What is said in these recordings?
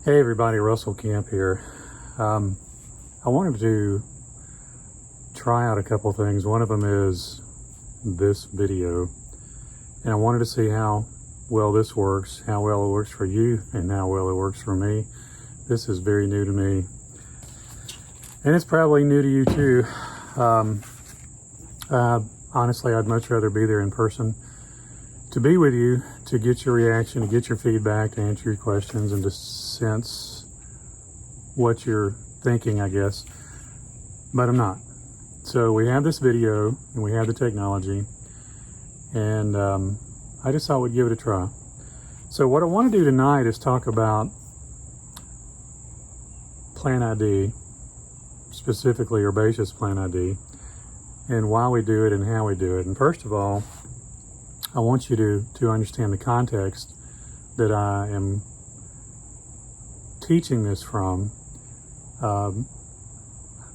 Hey everybody, Russell Camp here. I wanted to try out a couple things. One of them is this video, and I wanted to see how well this works, how well it works for you, and how well it works for me. This is very new to me, and it's probably new to you too. Honestly, I'd much rather be there in person to be with you, to get your reaction, to get your feedback, to answer your questions, and to sense what you're thinking, I guess. But I'm not. So we have this video, and we have the technology, and I just thought we'd give it a try. So what I want to do tonight is talk about Plan ID, specifically Herbaceous Plan ID, and why we do it and how we do it. And first of all, I want you to understand the context that I am teaching this from.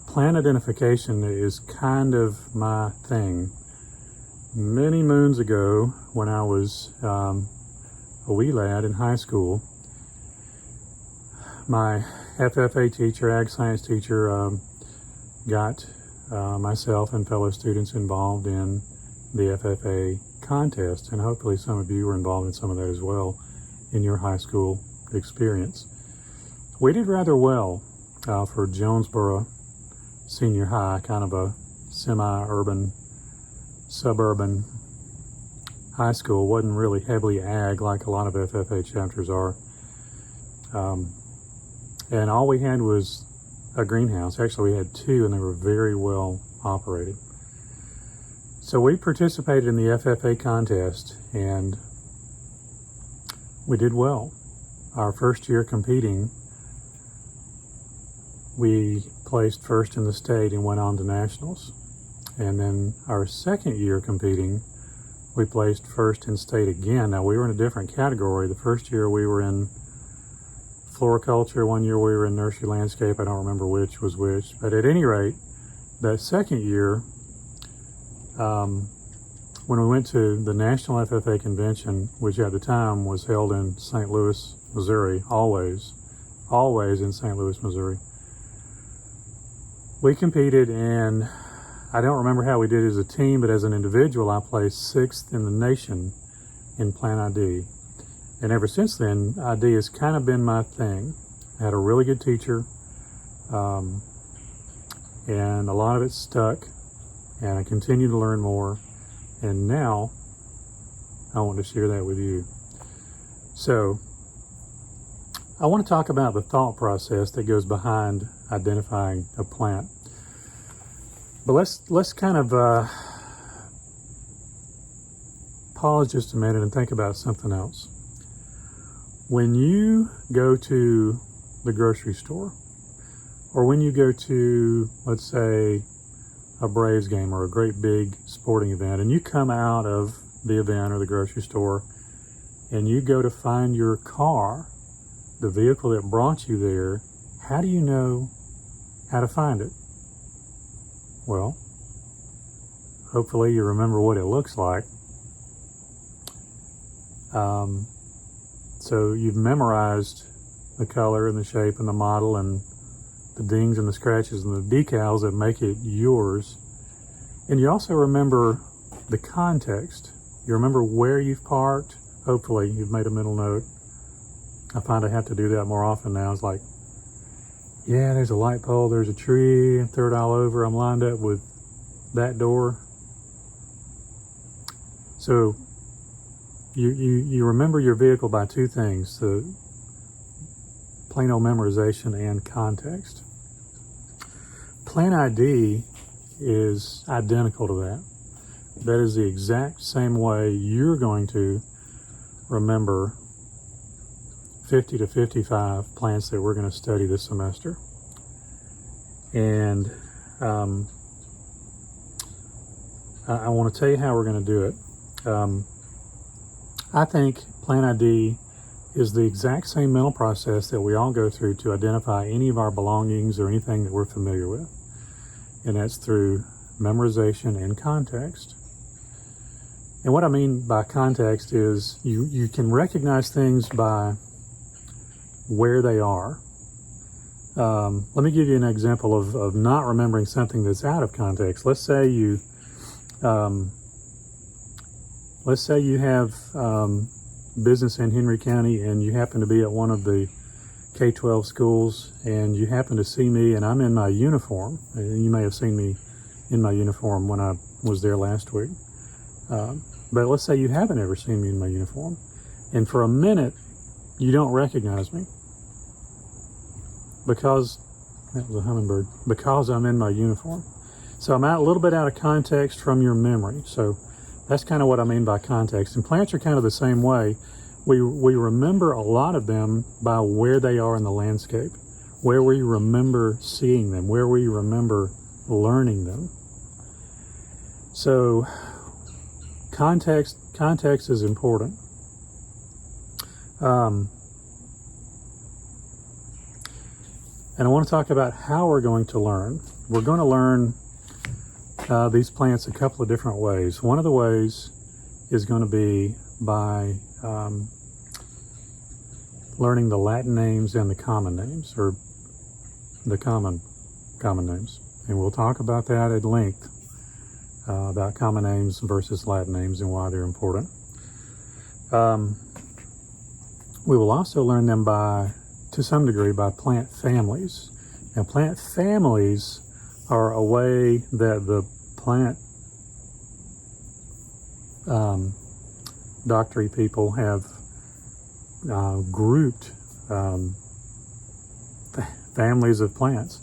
Plant identification is kind of my thing. Many moons ago, when I was a wee lad in high school, my FFA teacher, ag science teacher, got myself and fellow students involved in the FFA contest, and hopefully some of you were involved in some of that as well in your high school experience. We did rather well for Jonesboro Senior High, kind of a semi-urban, suburban high school. Wasn't really heavily ag like a lot of FFA chapters are. And all we had was a greenhouse. Actually, we had two, and they were very well operated. So we participated in the FFA contest, and we did well. Our first year competing, we placed first in the state and went on to nationals. And then our second year competing, we placed first in state again. Now we were in a different category. The first year we were in floriculture. One year we were in nursery landscape. I don't remember which was which. But at any rate, that second year, when we went to the National FFA Convention, which at the time was held in St. Louis, Missouri, always in St. Louis, Missouri, we competed, and I don't remember how we did as a team, but as an individual, I placed 6th in the nation in Plan ID. And ever since then, ID has kind of been my thing. I had a really good teacher, and a lot of it stuck. And I continue to learn more, and now I want to share that with you. So I want to talk about the thought process that goes behind identifying a plant. But let's kind of pause just a minute and think about something else. When you go to the grocery store, or when you go to, let's say, a Braves game or a great big sporting event, and you come out of the event or the grocery store and you go to find your car, the vehicle that brought you there, how do you know how to find it? Well, hopefully you remember what it looks like. So you've memorized the color and the shape and the model and the dings and the scratches and the decals that make it yours. And you also remember the context. You remember where you've parked. Hopefully you've made a mental note. I find I have to do that more often now. It's like, yeah, there's a light pole, there's a tree, third aisle over, I'm lined up with that door. So you remember your vehicle by two things, the plain old memorization and context. Plan ID is identical to that. That is the exact same way you're going to remember 50 to 55 plants that we're going to study this semester. And I want to tell you how we're going to do it. I think Plan ID is the exact same mental process that we all go through to identify any of our belongings or anything that we're familiar with. And that's through memorization and context. And what I mean by context is you can recognize things by where they are. Let me give you an example of not remembering something that's out of context. Let's say you have business in Henry County, and you happen to be at one of the K-12 schools, and you happen to see me, and I'm in my uniform. And you may have seen me in my uniform when I was there last week. But let's say you haven't ever seen me in my uniform, and for a minute you don't recognize me because that was a hummingbird, because I'm in my uniform. So I'm out a little bit out of context from your memory. So that's kind of what I mean by context. And plants are kind of the same way. We remember a lot of them by where they are in the landscape, where we remember seeing them, where we remember learning them. So context is important. And I want to talk about how we're going to learn. We're going to learn these plants a couple of different ways. One of the ways is going to be by learning the Latin names and the common names, or the common names. And we'll talk about that at length, about common names versus Latin names and why they're important. We will also learn them to some degree, by plant families. Now, plant families are a way that the plant doctory people have grouped families of plants.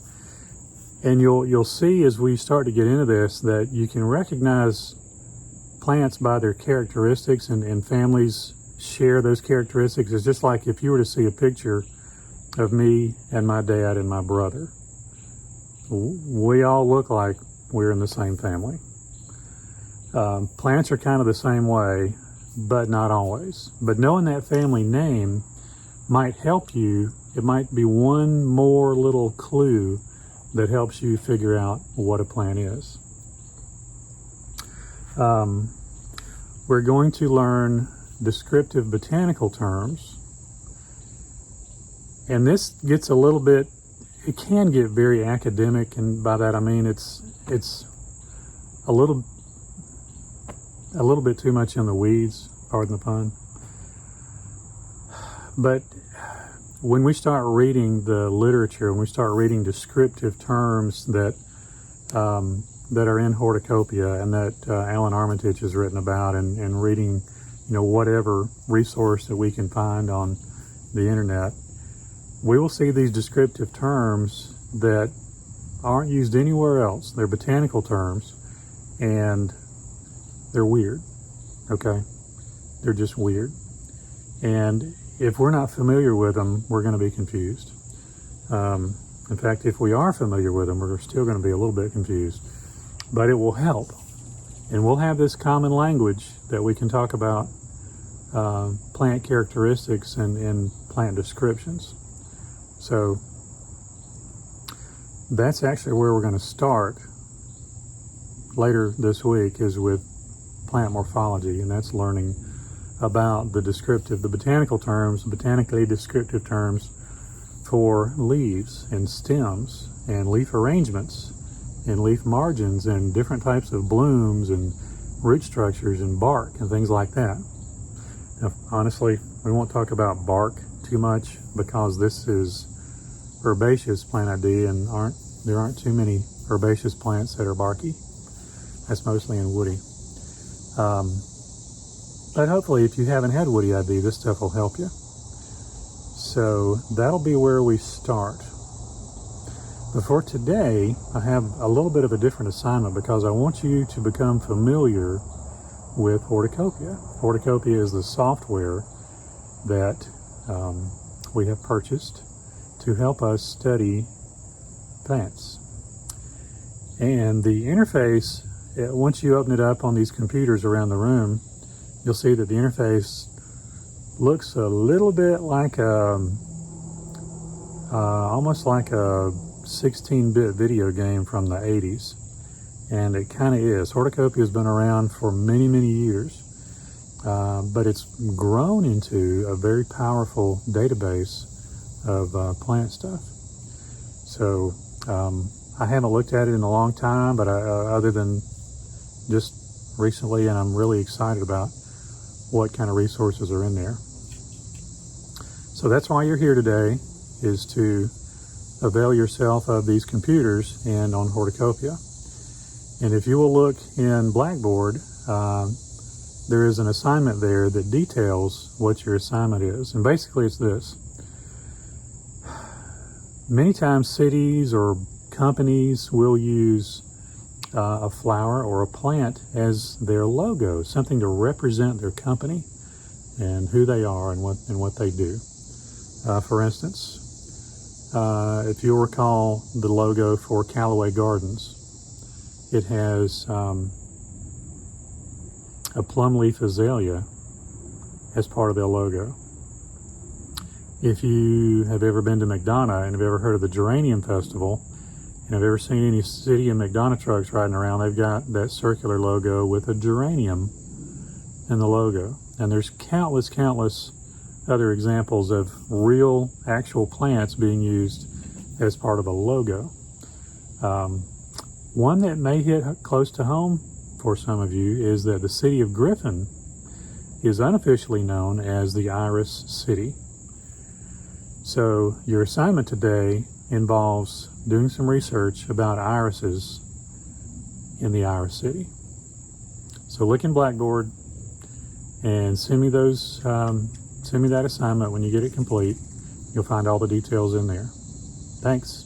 And you'll see as we start to get into this that you can recognize plants by their characteristics, and families share those characteristics. It's just like if you were to see a picture of me and my dad and my brother. We all look like we're in the same family. Plants are kind of the same way, but not always. But knowing that family name might help you. It might be one more little clue that helps you figure out what a plant is. We're going to learn descriptive botanical terms. And this gets a little bit, it can get very academic, and by that I mean it's a little bit too much in the weeds, pardon the pun. But when we start reading the literature, when we start reading descriptive terms that are in Horticopia and that Alan Armitage has written about, and reading, whatever resource that we can find on the internet, we will see these descriptive terms that aren't used anywhere else. They're botanical terms, and they're weird, okay? They're just weird. And if we're not familiar with them, we're going to be confused. In fact, if we are familiar with them, we're still going to be a little bit confused. But it will help. And we'll have this common language that we can talk about plant characteristics and plant descriptions. So that's actually where we're going to start later this week, is with plant morphology, and that's learning about the botanical terms, botanically descriptive terms for leaves and stems and leaf arrangements and leaf margins and different types of blooms and root structures and bark and things like that. Now, honestly, we won't talk about bark too much because this is herbaceous plant ID, and there aren't too many herbaceous plants that are barky. That's mostly in woody. But hopefully, if you haven't had woody ID, this stuff will help you. So that'll be where we start. But for today, I have a little bit of a different assignment because I want you to become familiar with Horticopia. Horticopia is the software that we have purchased to help us study plants. And the interface, once you open it up on these computers around the room, you'll see that the interface looks a little bit like almost like a 16-bit video game from the 80s. And it kind of is. Horticopia has been around for many, many years, but it's grown into a very powerful database of plant stuff. So I haven't looked at it in a long time, but other than just recently, and I'm really excited about what kind of resources are in there. So that's why you're here today, is to avail yourself of these computers and on Horticopia. And if you will look in Blackboard, there is an assignment there that details what your assignment is. And basically it's this. Many times cities or companies will use a flower or a plant as their logo, something to represent their company and who they are and what they do. For instance, if you'll recall the logo for Callaway Gardens, it has a plum leaf azalea as part of their logo. If you have ever been to McDonough and have ever heard of the Geranium Festival, and have ever seen any City and McDonough trucks riding around, they've got that circular logo with a geranium in the logo. And there's countless other examples of real, actual plants being used as part of a logo. One that may hit close to home for some of you is that the city of Griffin is unofficially known as the Iris City. So your assignment today involves doing some research about irises in the Iris City. So look in Blackboard and send me that assignment when you get it complete. You'll find all the details in there. Thanks.